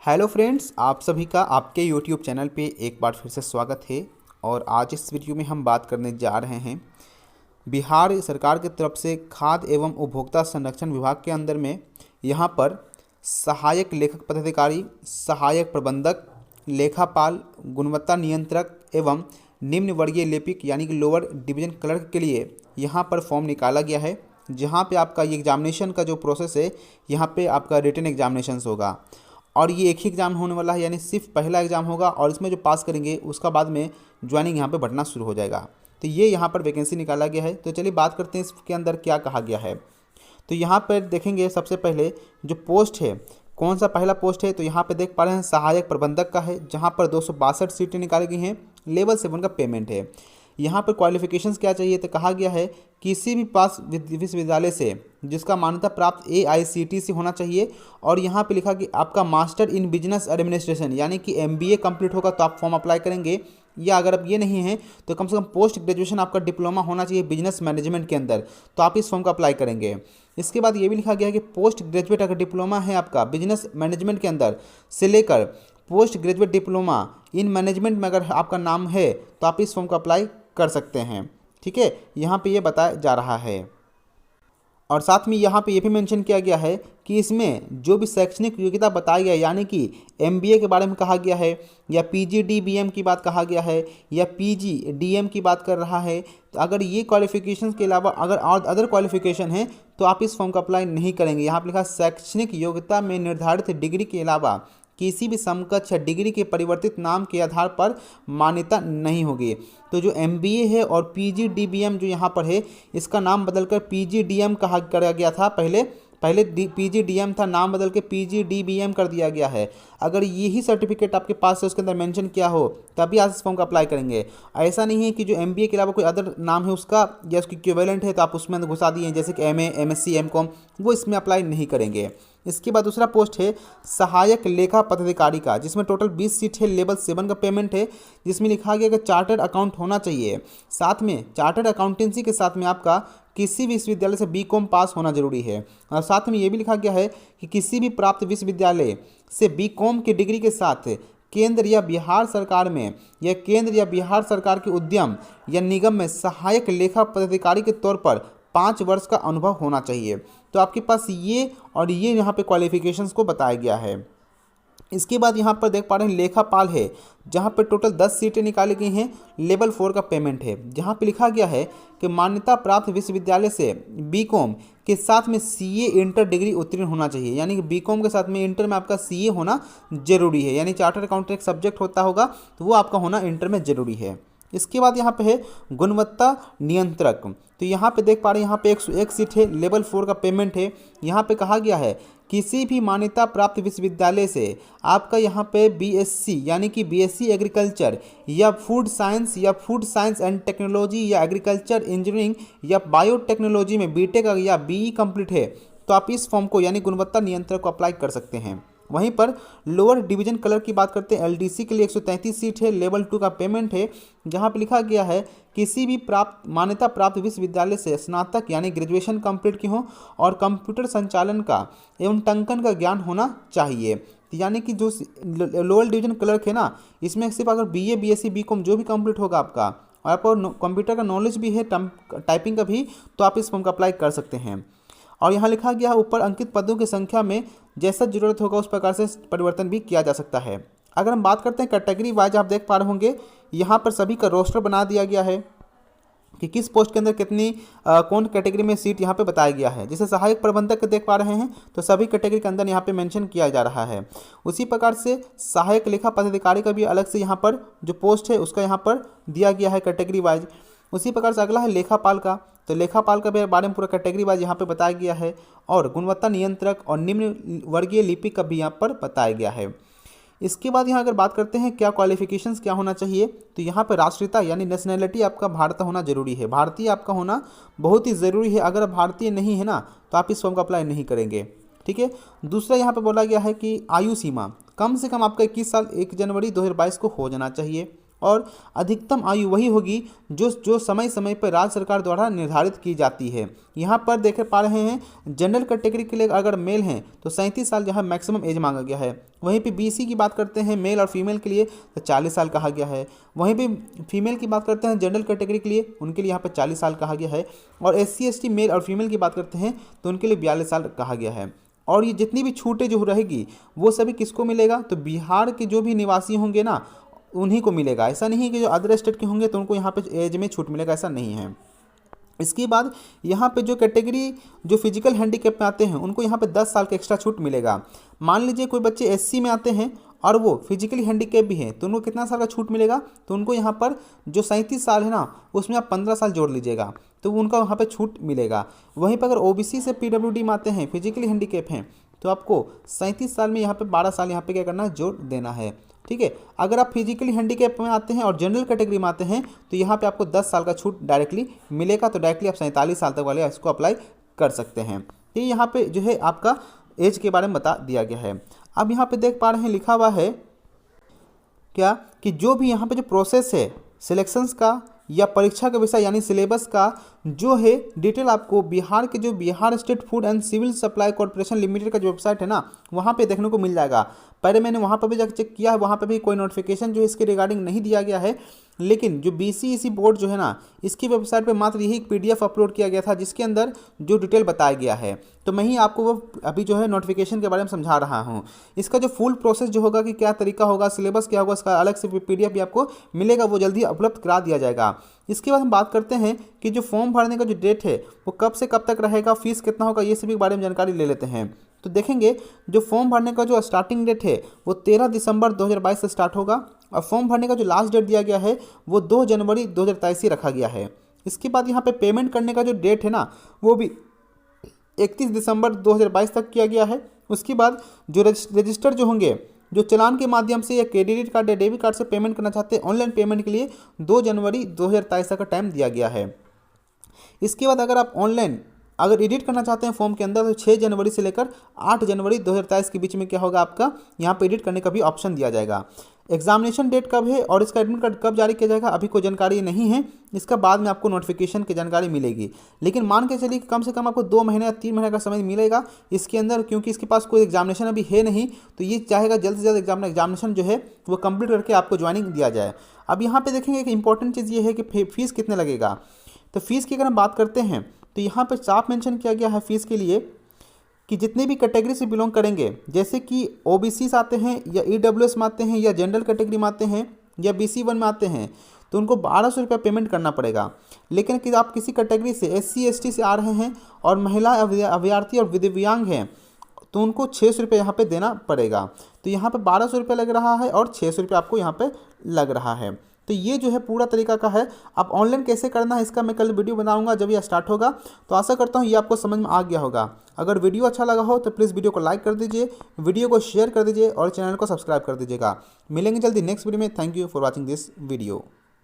Hello friends, आप सभी का आपके यूट्यूब चैनल पे एक बार फिर से स्वागत है। और आज इस वीडियो में हम बात करने जा रहे हैं बिहार सरकार की तरफ से खाद्य एवं उपभोक्ता संरक्षण विभाग के अंदर में यहाँ पर सहायक लेखक पदाधिकारी, सहायक प्रबंधक, लेखापाल, गुणवत्ता नियंत्रक एवं निम्न वर्गीय लिपिक यानी कि लोअर डिवीजन क्लर्क के लिए यहाँ पर फॉर्म निकाला गया है। जहाँ पे आपका ये एग्जामिनेशन का जो प्रोसेस है, यहाँ पे आपका रिटन एग्जामिनेशंस होगा और ये एक ही एग्ज़ाम होने वाला है, यानी सिर्फ पहला एग्ज़ाम होगा और इसमें जो पास करेंगे उसका बाद में ज्वाइनिंग यहाँ पे बढ़ना शुरू हो जाएगा। तो ये यहाँ पर वैकेंसी निकाला गया है। तो चलिए बात करते हैं इसके अंदर क्या कहा गया है। तो यहाँ पर देखेंगे सबसे पहले जो पोस्ट है, कौन सा पहला पोस्ट है, तो यहाँ पे देख पा रहे हैं सहायक प्रबंधक का है, जहाँ पर 262 सीटें निकाली गई हैं। लेवल 7 का पेमेंट है। यहाँ पर क्वालिफिकेशंस क्या चाहिए, तो कहा गया है किसी भी पास विश्वविद्यालय से जिसका मान्यता प्राप्त AICTE होना चाहिए। और यहाँ पे लिखा कि आपका मास्टर इन बिजनेस एडमिनिस्ट्रेशन यानी कि MBA कंप्लीट होगा तो आप फॉर्म अप्लाई करेंगे, या अगर अब ये नहीं है तो कम से कम पोस्ट ग्रेजुएशन आपका डिप्लोमा होना चाहिए बिजनेस मैनेजमेंट के अंदर, तो आप इस फॉर्म का अप्लाई करेंगे। इसके बाद ये भी लिखा गया है कि पोस्ट ग्रेजुएट अगर डिप्लोमा है आपका बिजनेस मैनेजमेंट के अंदर से लेकर post graduate diploma in management में अगर आपका नाम है तो आप इस फॉर्म को अप्लाई कर सकते हैं। ठीक है, यहाँ पे ये बताया जा रहा है। और साथ में यहाँ पे ये भी मेंशन किया गया है कि इसमें जो भी शैक्षणिक योग्यता बताई गई है, यानी कि MBA के बारे में कहा गया है, या PGDBM की बात कहा गया है, या PGDM की बात कर रहा है, तो अगर ये क्वालिफिकेशंस के अलावा अगर और अदर क्वालिफिकेशन है तो आप इस फॉर्म को अप्लाई नहीं करेंगे। यहाँ पर लिखा शैक्षणिक योग्यता में निर्धारित डिग्री के अलावा किसी भी समकक्ष या डिग्री के परिवर्तित नाम के आधार पर मान्यता नहीं होगी। तो जो MBA है और PGDBM जो यहाँ पर है, इसका नाम बदलकर PGDM कहा कर गया था। पहले PGDM था, नाम बदल के PGDBM कर दिया गया है। अगर यही सर्टिफिकेट आपके पास है, उसके अंदर मेंशन किया हो, तभी आप इस फॉर्म का अप्लाई करेंगे। ऐसा नहीं है कि जो MBA के अलावा कोई अदर नाम है उसका या उसकी इक्विवेलेंट है तो आप उसमें घुसा दिए, जैसे कि MA, MSc, MCOM, वो इसमें अप्लाई नहीं करेंगे। इसके बाद दूसरा पोस्ट है सहायक लेखा पदाधिकारी का, जिसमें टोटल 20 सीट है। लेवल 7 का पेमेंट है, जिसमें लिखा गया कि चार्टर्ड अकाउंट होना चाहिए। साथ में चार्टर्ड अकाउंटेंसी के साथ में आपका किसी भी विश्वविद्यालय से BCom पास होना जरूरी है। और साथ में ये भी लिखा गया है कि किसी भी प्राप्त विश्वविद्यालय से BCom की डिग्री के साथ केंद्र या बिहार सरकार में या केंद्र या बिहार सरकार के उद्यम या निगम में सहायक लेखा पदाधिकारी के तौर पर 5 वर्ष का अनुभव होना चाहिए। तो आपके पास ये और ये यहाँ पे क्वालिफिकेशंस को बताया गया है। इसके बाद यहाँ पर देख पा रहे हैं लेखापाल है, जहाँ पर टोटल 10 सीटें निकाली गई हैं। लेवल 4 का पेमेंट है, जहाँ पे लिखा गया है कि मान्यता प्राप्त विश्वविद्यालय से BCom के साथ में CA इंटर डिग्री उत्तीर्ण होना चाहिए, यानी कि BCom के साथ में इंटर में आपका CA होना जरूरी है, यानी चार्टर्ड अकाउंटेंट एक सब्जेक्ट होता होगा तो वो आपका होना इंटर में जरूरी है। इसके बाद यहाँ पे है गुणवत्ता नियंत्रक। तो यहाँ पे देख पा रहे हैं, यहाँ पे 101 सीट है। लेवल 4 का पेमेंट है। यहाँ पे कहा गया है किसी भी मान्यता प्राप्त विश्वविद्यालय से आपका यहाँ पे BSc यानी कि BSc एग्रीकल्चर या फूड साइंस एंड टेक्नोलॉजी या एग्रीकल्चर इंजीनियरिंग या बायोटेक्नोलॉजी में BTech या BE कंप्लीट है, तो आप इस फॉर्म को यानी गुणवत्ता नियंत्रक को अप्लाई कर सकते हैं। वहीं पर लोअर डिवीजन क्लर्क की बात करते हैं, LDC के लिए 133 सीट है। लेवल 2 का पेमेंट है, जहां पे लिखा गया है किसी भी मान्यता प्राप्त विश्वविद्यालय से स्नातक यानी ग्रेजुएशन कंप्लीट की हो और कंप्यूटर संचालन का एवं टंकन का ज्ञान होना चाहिए। यानी कि जो लोअर डिवीजन क्लर्क है ना, इसमें सिर्फ अगर BA, BSc, BCom जो भी कंप्लीट होगा आपका और आपको कंप्यूटर का नॉलेज भी है, टाइपिंग का भी, तो आप इस फॉर्म का अप्लाई कर सकते हैं। और यहाँ लिखा गया है ऊपर अंकित पदों की संख्या में जैसा जरूरत होगा उस प्रकार से परिवर्तन भी किया जा सकता है। अगर हम बात करते हैं कैटेगरी वाइज, आप देख पा रहे होंगे यहाँ पर सभी का रोस्टर बना दिया गया है कि किस पोस्ट के अंदर कितनी कौन कैटेगरी में सीट यहाँ पे बताया गया है। जैसे सहायक प्रबंधक देख पा रहे हैं तो सभी कैटेगरी के अंदर यहाँ पे मेंशन किया जा रहा है। उसी प्रकार से सहायक लेखा पदाधिकारी का भी अलग से यहाँ पर जो पोस्ट है उसका यहाँ पर दिया गया है कैटेगरी वाइज। उसी प्रकार से अगला है लेखापाल का, तो लेखापाल का बारे में पूरा कैटेगरी वाइज यहाँ पे बताया गया है। और गुणवत्ता नियंत्रक और निम्न वर्गीय लिपिक का भी यहाँ पर बताया गया है। इसके बाद यहाँ अगर बात करते हैं क्या क्वालिफिकेशंस क्या होना चाहिए, तो यहाँ पर राष्ट्रीयता यानी नेशनैलिटी आपका भारत होना जरूरी है। भारतीय आपका होना बहुत ही ज़रूरी है। अगर भारतीय नहीं है ना तो आप इस फॉर्म का अप्लाई नहीं करेंगे। ठीक है। दूसरा यहाँ पर बोला गया है कि आयु सीमा कम से कम आपका 21 साल 1 जनवरी 2022 को हो जाना चाहिए। और अधिकतम आयु वही होगी जो समय समय पर राज्य सरकार द्वारा निर्धारित की जाती है। यहाँ पर देख पा रहे हैं जनरल कैटेगरी के लिए अगर मेल हैं तो 37 साल जहाँ मैक्सिमम एज मांगा गया है। वहीं पे बीसी की बात करते हैं मेल और फीमेल के लिए तो 40 साल कहा गया है। वहीं पे फीमेल की बात करते हैं जनरल कैटेगरी के लिए, उनके लिए यहाँ पर 40 साल कहा गया है। और SC ST मेल और फीमेल की बात करते हैं तो उनके लिए 42 साल कहा गया है। और ये जितनी भी छूटें जो रहेगी वो सभी किसको मिलेगा, तो बिहार के जो भी निवासी होंगे ना उन्हीं को मिलेगा। ऐसा नहीं है कि जो अदर स्टेट के होंगे तो उनको यहाँ पे एज में छूट मिलेगा, ऐसा नहीं है। इसके बाद यहाँ पे जो कैटेगरी जो फिजिकल हैंडीकैप में आते हैं उनको यहाँ पे 10 साल का एक्स्ट्रा छूट मिलेगा। मान लीजिए कोई बच्चे SC में आते हैं और वो फिजिकली हैंडीकैप भी हैं तो उनको कितना साल का छूट मिलेगा, तो उनको यहाँ पर जो 37 साल है ना उसमें आप 15 साल जोड़ लीजिएगा तो उनका वहाँ पे छूट मिलेगा। वहीं पर अगर OBC से PWD में आते हैं फिजिकली हैंडीकैप हैं तो आपको 37 साल में यहाँ पे 12 साल यहाँ पे क्या करना है, जोड़ देना है। ठीक है, अगर आप फिजिकली हैंडीकैप में आते हैं और जनरल कैटेगरी में आते हैं तो यहाँ पे आपको 10 साल का छूट डायरेक्टली मिलेगा, तो डायरेक्टली आप 47 साल तक वाले इसको अप्लाई कर सकते हैं। तो यहाँ पे जो है आपका एज के बारे में बता दिया गया है। अब यहाँ पे देख पा रहे हैं लिखा हुआ है क्या कि जो भी यहाँ पे जो प्रोसेस है सिलेक्शंस का या परीक्षा का विषय यानी सिलेबस का जो है डिटेल आपको बिहार के जो Bihar State Food and Civil Supply Corporation Limited का जो वेबसाइट है ना वहाँ पे देखने को मिल जाएगा। पहले मैंने वहाँ पर भी जाकर चेक किया है, वहाँ पे भी कोई नोटिफिकेशन जो है इसके रिगार्डिंग नहीं दिया गया है, लेकिन जो BCEC बोर्ड जो है ना इसकी वेबसाइट पे मात्र यही PDF अपलोड किया गया था जिसके अंदर जो डिटेल बताया गया है। तो मैं ही आपको वो अभी जो है नोटिफिकेशन के बारे में समझा रहा हूँ। इसका जो फुल प्रोसेस जो होगा कि क्या तरीका होगा, सिलेबस क्या होगा, इसका अलग से PDF भी आपको मिलेगा, वो जल्दी उपलब्ध करा दिया जाएगा। इसके बाद हम बात करते हैं कि जो फॉर्म भरने का जो डेट है वो कब से कब तक रहेगा, फीस कितना होगा, ये सभी के बारे में जानकारी ले लेते हैं। तो देखेंगे जो फॉर्म भरने का जो स्टार्टिंग डेट है वो 13 दिसंबर 2022 से स्टार्ट होगा और फॉर्म भरने का जो लास्ट डेट दिया गया है वो 2 जनवरी 2023 रखा गया है। इसके बाद यहाँ पे पेमेंट करने का जो डेट है ना वो भी 31 दिसंबर 2022 तक किया गया है। उसके बाद जो रजिस्टर जो होंगे जो चलान के माध्यम से या क्रेडिट कार्ड या डेबिट कार्ड से पेमेंट करना चाहते हैं ऑनलाइन पेमेंट के लिए 2 जनवरी 2023 तक का टाइम दिया गया है। इसके बाद अगर आप ऑनलाइन अगर एडिट करना चाहते हैं फॉर्म के अंदर तो 6 जनवरी से लेकर 8 जनवरी 2023 के बीच में क्या होगा आपका यहाँ पे एडिट करने का भी ऑप्शन दिया जाएगा। एग्जामिनेशन डेट कब है और इसका एडमिट कार्ड कब जारी किया जाएगा अभी कोई जानकारी नहीं है, इसका बाद में आपको नोटिफिकेशन की जानकारी मिलेगी। लेकिन मान के चलिए कम से कम आपको 2 महीने या 3 महीने का समय मिलेगा इसके अंदर, क्योंकि इसके पास कोई एग्जामिनेशन अभी है नहीं तो ये चाहेगा जल्द से जल्द एग्जामिनेशन जो है वो कंप्लीट करके आपको ज्वाइनिंग दिया जाए। अब यहाँ पे देखेंगे कि इंपॉर्टेंट चीज़ ये है कि फीस कितने लगेगा। तो फीस की अगर हम बात करते हैं तो यहाँ पर साफ मेंशन किया गया है फीस के लिए कि जितने भी कैटेगरी से बिलोंग करेंगे जैसे कि OBC आते हैं या EWS में आते हैं या जनरल कैटेगरी में आते हैं या BC1 में आते हैं तो उनको 1200 रुपया पेमेंट करना पड़ेगा। लेकिन कि आप किसी कैटेगरी से SC ST से आ रहे हैं और महिला अभ्यर्थी और दिव्यांग हैं तो उनको 600 रुपये यहाँ पर देना पड़ेगा। तो यहाँ पर 1200 रुपये लग रहा है और 600 रुपये आपको यहाँ पर लग रहा है। तो ये जो है पूरा तरीका का है। अब ऑनलाइन कैसे करना है इसका मैं कल वीडियो बनाऊंगा जब ये स्टार्ट होगा। तो आशा करता हूँ ये आपको समझ में आ गया होगा। अगर वीडियो अच्छा लगा हो तो प्लीज़ वीडियो को लाइक कर दीजिए, वीडियो को शेयर कर दीजिए और चैनल को सब्सक्राइब कर दीजिएगा। मिलेंगे जल्दी नेक्स्ट वीडियो में। Thank you for watching this video.